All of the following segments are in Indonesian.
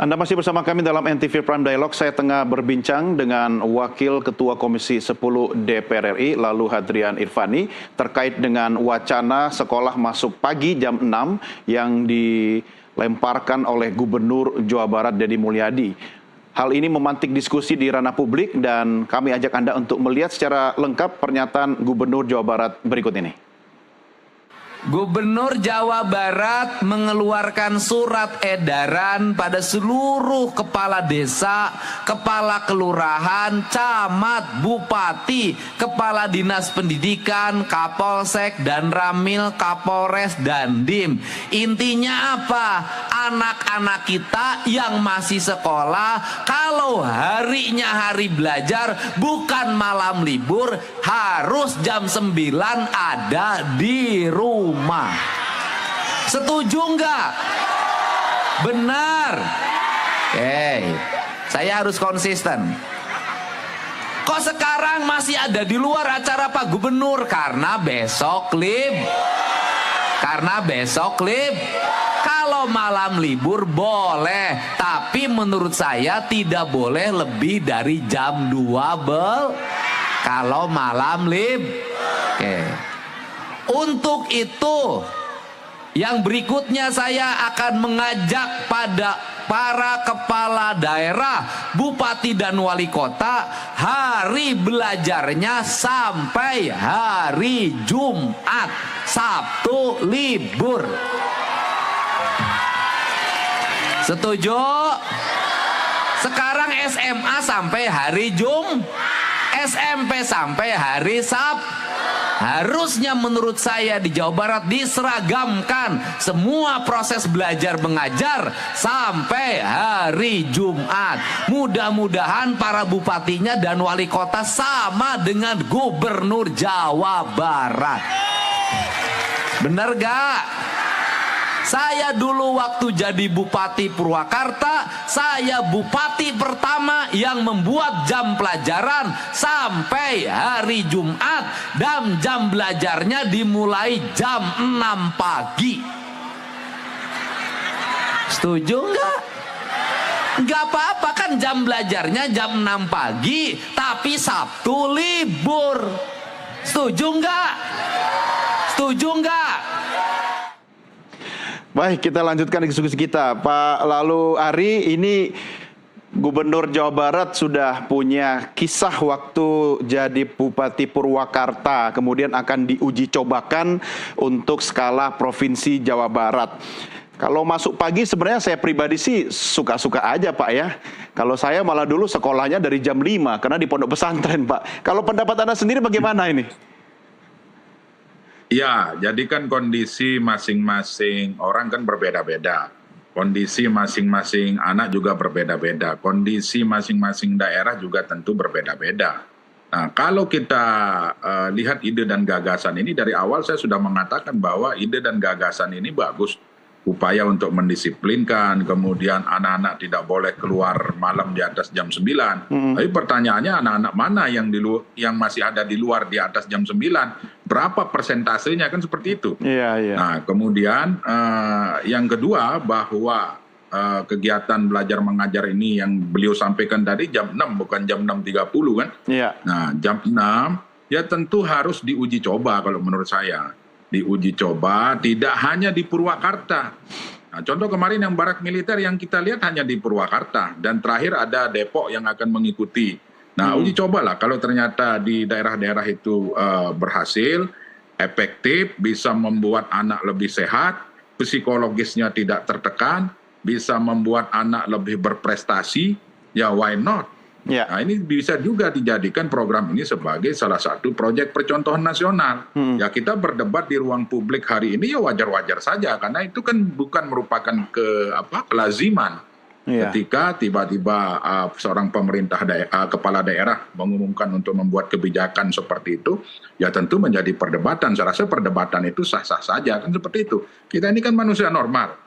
Anda masih bersama kami dalam NTV Prime Dialog. Saya tengah berbincang dengan Wakil Ketua Komisi 10 DPR RI, lalu Hadrian Irvani, terkait dengan wacana sekolah masuk pagi jam 6 yang dilemparkan oleh Gubernur Jawa Barat Deddy Mulyadi. Hal ini memantik diskusi di ranah publik dan kami ajak Anda untuk melihat secara lengkap pernyataan Gubernur Jawa Barat berikut ini. Gubernur Jawa Barat mengeluarkan surat edaran pada seluruh kepala desa, kepala kelurahan, camat, bupati, kepala dinas pendidikan, kapolsek, dan ramil, kapolres, dan dim. Intinya apa? Anak-anak kita yang masih sekolah, kalau harinya hari belajar, bukan malam libur, harus jam 9 ada di rumah. Setuju nggak? Benar. Saya harus konsisten. Kok sekarang masih ada di luar acara Pak Gubernur? Karena besok Kalau malam libur boleh, tapi menurut saya tidak boleh lebih dari jam 2 kalau malam Untuk itu, yang berikutnya saya akan mengajak pada para kepala daerah, bupati dan wali kota, hari belajarnya sampai hari Jumat, Sabtu libur. Setuju? Sekarang SMA sampai hari SMP sampai hari Sabtu. Harusnya menurut saya di Jawa Barat diseragamkan semua proses belajar mengajar sampai hari Jumat. Mudah-mudahan para bupatinya dan wali kota sama dengan Gubernur Jawa Barat. Bener gak? Saya dulu waktu jadi Bupati Purwakarta, saya bupati pertama yang membuat jam pelajaran sampai hari Jumat dan jam belajarnya dimulai jam 6 pagi. Setuju nggak? Nggak apa-apa kan jam belajarnya jam 6 pagi, tapi Sabtu libur. Setuju nggak? Setuju nggak? Baik, kita lanjutkan diskusi kita. Pak Lalu Ari, ini Gubernur Jawa Barat sudah punya kisah waktu jadi Bupati Purwakarta, kemudian akan diuji cobakan untuk skala Provinsi Jawa Barat. Kalau masuk pagi sebenarnya saya pribadi sih suka-suka aja Pak ya. Kalau saya malah dulu sekolahnya dari jam 5 karena di pondok pesantren Pak. Kalau pendapat Anda sendiri bagaimana ini? Ya, jadi kan kondisi masing-masing orang kan berbeda-beda. Kondisi masing-masing anak juga berbeda-beda. Kondisi masing-masing daerah juga tentu berbeda-beda. Nah, kalau kita lihat ide dan gagasan ini dari awal saya sudah mengatakan bahwa ide dan gagasan ini bagus. Upaya untuk mendisiplinkan, kemudian anak-anak tidak boleh keluar malam di atas jam 9. Tapi pertanyaannya anak-anak mana yang masih ada di luar di atas jam 9? Berapa persentasenya kan seperti itu. Nah, kemudian yang kedua bahwa kegiatan belajar mengajar ini yang beliau sampaikan tadi jam 6 bukan jam 6.30 kan. Nah, jam 6 ya tentu harus diuji coba kalau menurut saya. Diuji coba tidak hanya di Purwakarta. Nah, contoh kemarin yang barak militer yang kita lihat hanya di Purwakarta dan terakhir ada Depok yang akan mengikuti. Nah, uji cobalah kalau ternyata di daerah-daerah itu berhasil, efektif, bisa membuat anak lebih sehat, psikologisnya tidak tertekan, bisa membuat anak lebih berprestasi, ya why not? Nah, ini bisa juga dijadikan program ini sebagai salah satu proyek percontohan nasional. Ya kita berdebat di ruang publik hari ini ya wajar-wajar saja karena itu kan bukan merupakan kelaziman. Ketika tiba-tiba seorang kepala daerah mengumumkan untuk membuat kebijakan seperti itu, ya tentu menjadi perdebatan. Saya rasa perdebatan itu sah-sah saja kan seperti itu. Kita ini kan manusia normal.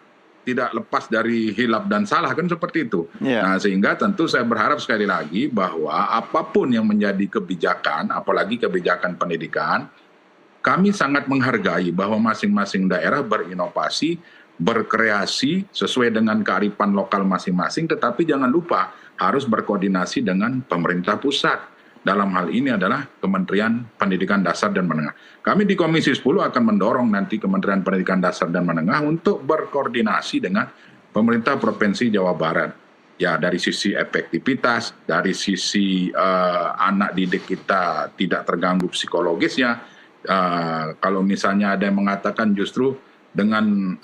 Tidak lepas dari hilaf dan salah kan seperti itu. Nah, sehingga tentu saya berharap sekali lagi bahwa apapun yang menjadi kebijakan, apalagi kebijakan pendidikan, kami sangat menghargai bahwa masing-masing daerah berinovasi berkreasi sesuai dengan kearifan lokal masing-masing, tetapi jangan lupa harus berkoordinasi dengan pemerintah pusat. Dalam hal ini adalah Kementerian Pendidikan Dasar dan Menengah. Kami di Komisi 10 akan mendorong nanti Kementerian Pendidikan Dasar dan Menengah untuk berkoordinasi dengan pemerintah Provinsi Jawa Barat. Ya, dari sisi efektivitas, dari sisi anak didik kita tidak terganggu psikologisnya. Kalau misalnya ada yang mengatakan justru dengan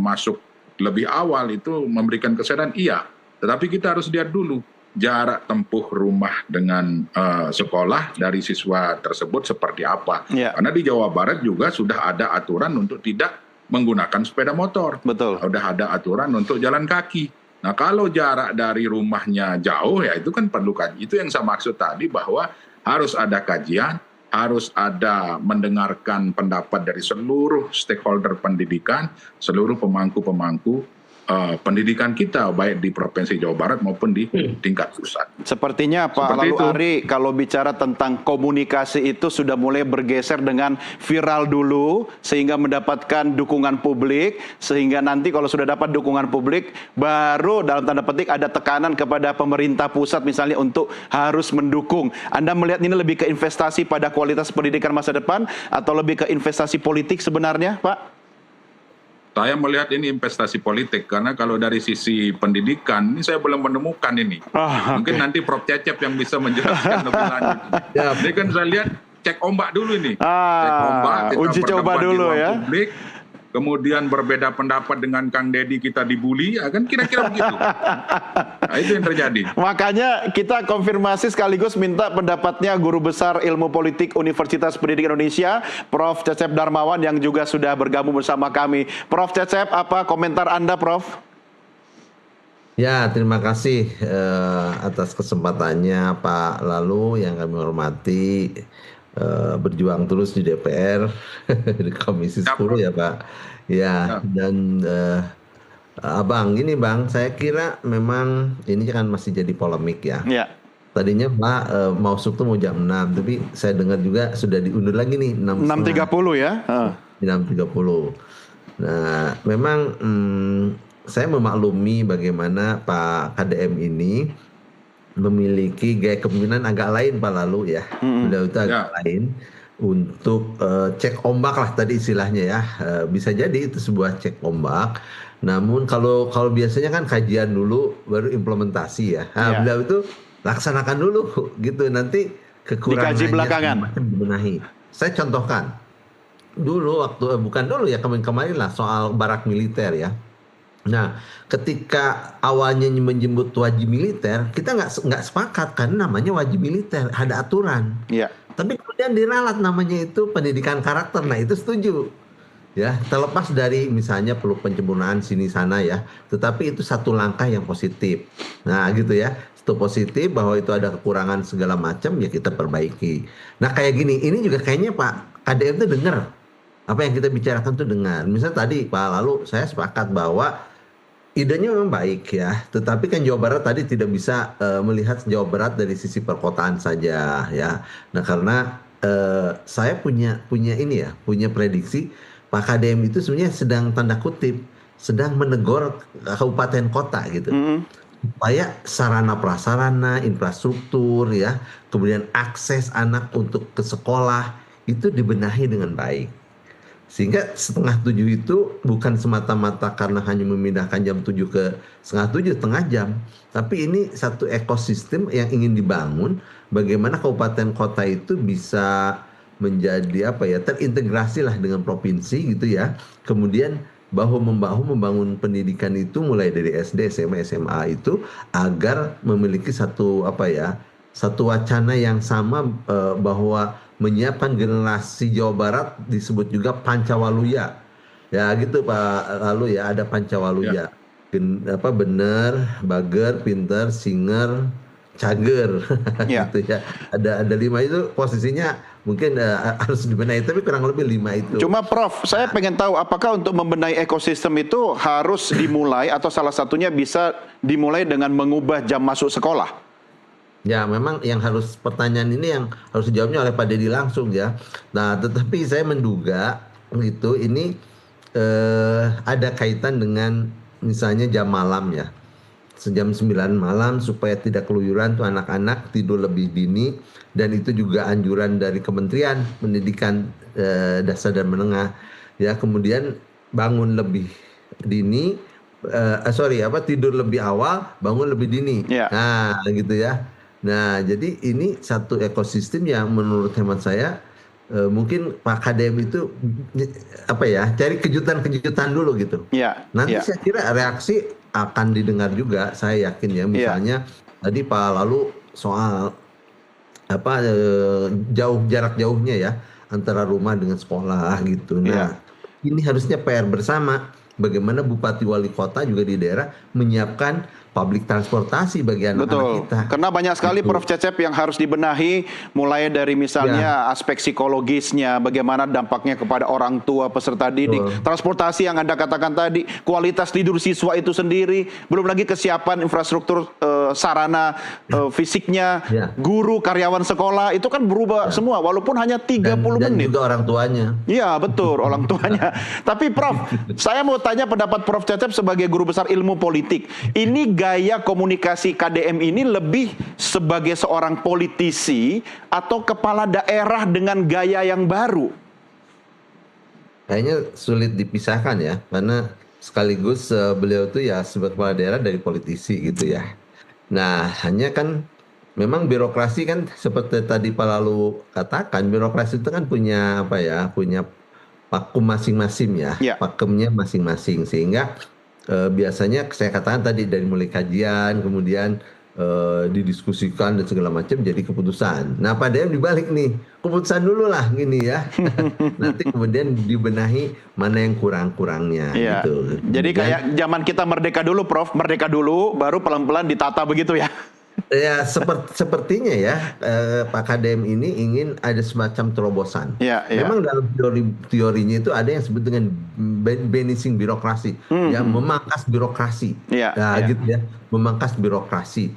masuk lebih awal itu memberikan kesadaran, iya. Tetapi kita harus lihat dulu jarak tempuh rumah dengan sekolah dari siswa tersebut seperti apa. Ya. Karena di Jawa Barat juga sudah ada aturan untuk tidak menggunakan sepeda motor. Betul. Sudah ada aturan untuk jalan kaki. Nah, kalau jarak dari rumahnya jauh, ya itu kan perlu kaji. Itu yang saya maksud tadi, bahwa harus ada kajian, harus ada mendengarkan pendapat dari seluruh stakeholder pendidikan, seluruh pemangku-pemangku pendidikan kita, baik di Provinsi Jawa Barat maupun di tingkat pusat. Sepertinya Pak Seperti Lalu itu. Ari, kalau bicara tentang komunikasi itu sudah mulai bergeser dengan viral dulu sehingga mendapatkan dukungan publik, sehingga nanti kalau sudah dapat dukungan publik baru dalam tanda petik ada tekanan kepada pemerintah pusat misalnya untuk harus mendukung. Anda melihat ini lebih ke investasi pada kualitas pendidikan masa depan atau lebih ke investasi politik sebenarnya, Pak? Saya melihat ini investasi politik, karena kalau dari sisi pendidikan, ini saya belum menemukan ini. Mungkin nanti Prof. Cecep yang bisa menjelaskan lebih lanjut. Ini kan saya lihat cek ombak dulu ini. Cek ombak, kita uji coba berdebat di dulu ruang ya. publik, kemudian berbeda pendapat dengan Kang Deddy, kita dibully, ya kan kira-kira begitu. Nah, itu yang terjadi. Makanya kita konfirmasi sekaligus minta pendapatnya Guru Besar Ilmu Politik Universitas Pendidikan Indonesia, Prof. Cecep Darmawan yang juga sudah bergabung bersama kami. Prof. Cecep, apa komentar Anda, Prof? Ya, terima kasih atas kesempatannya Pak Lalu yang kami hormati, berjuang terus di DPR, di Komisi 10 ya Pak. Ya, dan Abang, ini Bang, saya kira memang ini kan masih jadi polemik ya. Ya. Tadinya Pak masuk tuh mau jam 6, tapi saya dengar juga sudah diundur lagi nih 6.30 ya. 6.30. Nah, memang saya memaklumi bagaimana Pak KDM ini memiliki gaya kepemimpinan agak lain Pak Lalu ya. Beliau itu agak lain untuk cek ombak lah tadi istilahnya ya. Bisa jadi itu sebuah cek ombak. Namun kalau biasanya kan kajian dulu baru implementasi ya. Nah, beliau itu laksanakan dulu gitu, nanti kekurangannya dikaji belakangan dibenahi. Saya contohkan dulu waktu bukan dulu ya, kemarin lah soal barak militer ya. Nah, ketika awalnya menjemput wajib militer, kita nggak sepakat karena namanya wajib militer, ada aturan. Iya. Tapi kemudian diralat namanya itu pendidikan karakter. Nah, itu setuju. Ya, terlepas dari misalnya perlu penyempurnaan sini sana ya, tetapi itu satu langkah yang positif. Nah, gitu ya. Itu positif bahwa itu ada kekurangan segala macam ya kita perbaiki. Nah, kayak gini, ini juga kayaknya Pak KDM itu dengar apa yang kita bicarakan tuh dengar. Misalnya tadi Pak Lalu saya sepakat bahwa idenya memang baik ya, tetapi kan Jawa Barat tadi tidak bisa melihat Jawa Barat dari sisi perkotaan saja ya. Nah, karena saya punya ini ya, punya prediksi Pak KDM itu sebenarnya sedang tanda kutip sedang menegur kabupaten kota gitu. Supaya sarana prasarana, infrastruktur ya, kemudian akses anak untuk ke sekolah itu dibenahi dengan baik. Sehingga 6:30 itu bukan semata-mata karena hanya memindahkan jam 7 ke 6:30, setengah jam. Tapi ini satu ekosistem yang ingin dibangun, bagaimana kabupaten kota itu bisa menjadi terintegrasi lah dengan provinsi gitu ya. Kemudian bahu-membahu membangun pendidikan itu mulai dari SD, SMA, SMA itu agar memiliki satu wacana yang sama bahwa menyiapkan generasi Jawa Barat disebut juga Pancawaluya. Ya gitu Pak Lalu ya, ada Pancawaluya. Bener, bager, pinter, singer, cager. Gitu ya. Ada 5 itu posisinya mungkin harus dibenahi, tapi kurang lebih 5 itu. Cuma Prof, saya pengen tahu apakah untuk membenahi ekosistem itu harus dimulai atau salah satunya bisa dimulai dengan mengubah jam masuk sekolah? Ya, memang yang pertanyaan ini yang harus dijawabnya oleh Pak Deddy langsung ya. Nah, tetapi saya menduga gitu ini ada kaitan dengan misalnya jam malam ya. Sejam 9 malam supaya tidak keluyuran tuh anak-anak tidur lebih dini, dan itu juga anjuran dari Kementerian Pendidikan Dasar dan Menengah ya. Kemudian bangun lebih dini, tidur lebih awal, bangun lebih dini. Ya. Nah, gitu ya. Nah, jadi ini satu ekosistem yang menurut hemat saya mungkin Pak Kadem itu cari kejutan-kejutan dulu gitu. Ya. Nanti Ya. saya kira reaksi akan didengar juga, saya yakin ya. Misalnya tadi Pak Lalu soal jarak jauhnya ya antara rumah dengan sekolah gitu. Nah, ini harusnya PR bersama. Bagaimana bupati wali kota juga di daerah menyiapkan public transportasi bagi anak-anak Betul, kita. karena banyak sekali Gitu. Prof. Cecep yang harus dibenahi, mulai dari misalnya aspek psikologisnya, bagaimana dampaknya kepada orang tua peserta didik, transportasi yang Anda katakan tadi, kualitas tidur siswa itu sendiri, belum lagi kesiapan infrastruktur sarana fisiknya, guru, karyawan sekolah, itu kan berubah semua, walaupun hanya 30 dan menit. juga orang tuanya. Iya, betul, orang tuanya. Tapi Prof, saya mau tanya pendapat Prof. Cecep sebagai guru besar ilmu politik. Ini gaya komunikasi KDM ini lebih sebagai seorang politisi atau kepala daerah dengan gaya yang baru? Kayaknya sulit dipisahkan ya, karena sekaligus beliau tuh ya sebagai kepala daerah dari politisi gitu ya. Nah, hanya kan memang birokrasi kan seperti tadi Pak Lalu katakan, birokrasi itu kan punya punya pakum masing-masing ya, pakemnya masing-masing, sehingga biasanya saya katakan tadi dari mulai kajian, kemudian didiskusikan dan segala macam jadi keputusan. Nah, Pak Dem dibalik nih, keputusan dulu lah gini ya. Nanti kemudian dibenahi mana yang kurang-kurangnya gitu. Jadi kayak zaman kita merdeka dulu, Prof, merdeka dulu, baru pelan-pelan ditata begitu ya. Ya, sepertinya ya Pak Kadem ini ingin ada semacam terobosan. Memang dalam teorinya itu ada yang disebut dengan banishing birokrasi, yang memangkas birokrasi. Gitu ya, memangkas birokrasi.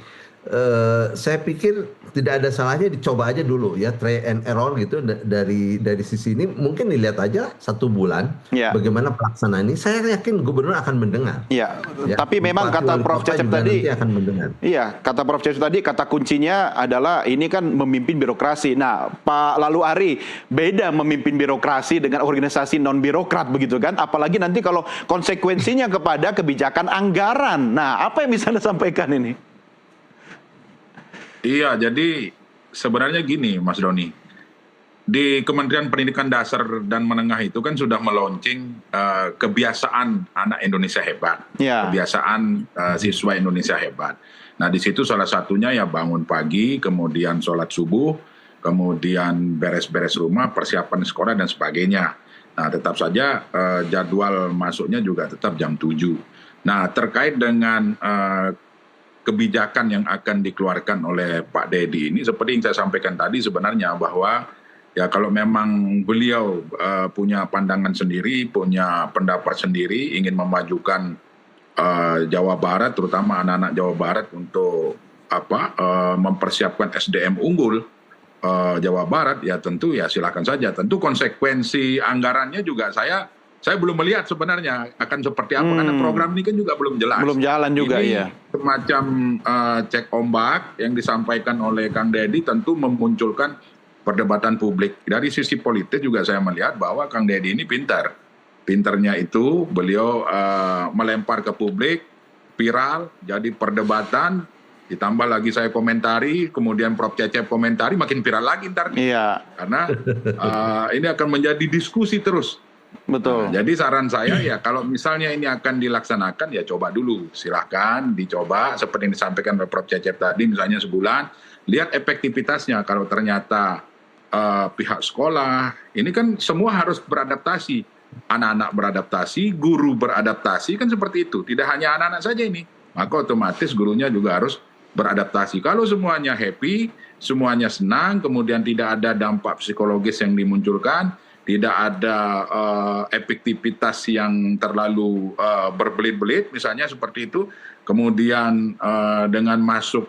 Saya pikir tidak ada salahnya dicoba aja dulu ya, try and error gitu dari sisi ini. Mungkin dilihat aja 1 bulan bagaimana pelaksanaan ini. Saya yakin gubernur akan mendengar. Tapi memang kata Prof. Cecep tadi, kata Prof. Cecep tadi, kata kuncinya adalah ini kan memimpin birokrasi. Nah, Pak Lalu Ari, beda memimpin birokrasi dengan organisasi non birokrat begitu kan? Apalagi nanti kalau konsekuensinya kepada kebijakan anggaran. Nah, apa yang bisa Anda sampaikan ini? Iya, jadi sebenarnya gini Mas Doni, di Kementerian Pendidikan Dasar dan Menengah itu kan sudah meluncing kebiasaan anak Indonesia hebat, kebiasaan siswa Indonesia hebat. Nah, di situ salah satunya ya bangun pagi, kemudian sholat subuh, kemudian beres-beres rumah, persiapan sekolah dan sebagainya. Nah, tetap saja jadwal masuknya juga tetap jam 7. Nah, terkait dengan kebijakan yang akan dikeluarkan oleh Pak Dedi ini, seperti yang saya sampaikan tadi sebenarnya, bahwa ya kalau memang beliau punya pandangan sendiri, punya pendapat sendiri, ingin memajukan Jawa Barat, terutama anak-anak Jawa Barat untuk mempersiapkan SDM unggul Jawa Barat, ya tentu ya silakan saja. Tentu konsekuensi anggarannya juga saya belum melihat sebenarnya akan seperti apa, karena program ini kan juga belum jelas. Belum jalan juga, ini semacam cek ombak yang disampaikan oleh Kang Dedi tentu memunculkan perdebatan publik. Dari sisi politik juga saya melihat bahwa Kang Dedi ini pintar. Pinternya itu beliau melempar ke publik, viral, jadi perdebatan, ditambah lagi saya komentari, kemudian Prof. Cecep komentari, makin viral lagi ntar. Karena ini akan menjadi diskusi terus. Betul. Nah, jadi saran saya ya kalau misalnya ini akan dilaksanakan ya coba dulu, silahkan dicoba seperti yang disampaikan oleh Prof. Cecep tadi, misalnya sebulan, lihat efektivitasnya. Kalau ternyata pihak sekolah ini kan semua harus beradaptasi, anak-anak beradaptasi, guru beradaptasi, kan seperti itu. Tidak hanya anak-anak saja ini, maka otomatis gurunya juga harus beradaptasi. Kalau semuanya happy, semuanya senang, kemudian tidak ada dampak psikologis yang dimunculkan, tidak ada efektivitas yang terlalu berbelit-belit, misalnya seperti itu, kemudian dengan masuk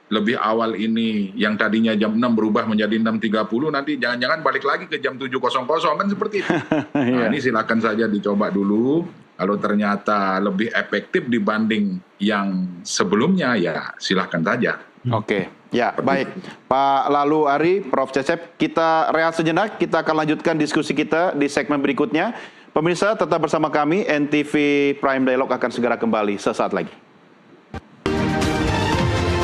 lebih awal ini yang tadinya jam 6 berubah menjadi 6.30, nanti jangan-jangan balik lagi ke jam 7.00 kan seperti itu. Nah, ini silakan saja dicoba dulu. Kalau ternyata lebih efektif dibanding yang sebelumnya, ya silahkan saja. Oke, ya baik. Pak Lalu Ari, Prof. Cecep, kita rehat sejenak. Kita akan lanjutkan diskusi kita di segmen berikutnya. Pemirsa tetap bersama kami, NTV Prime Dialog akan segera kembali sesaat lagi.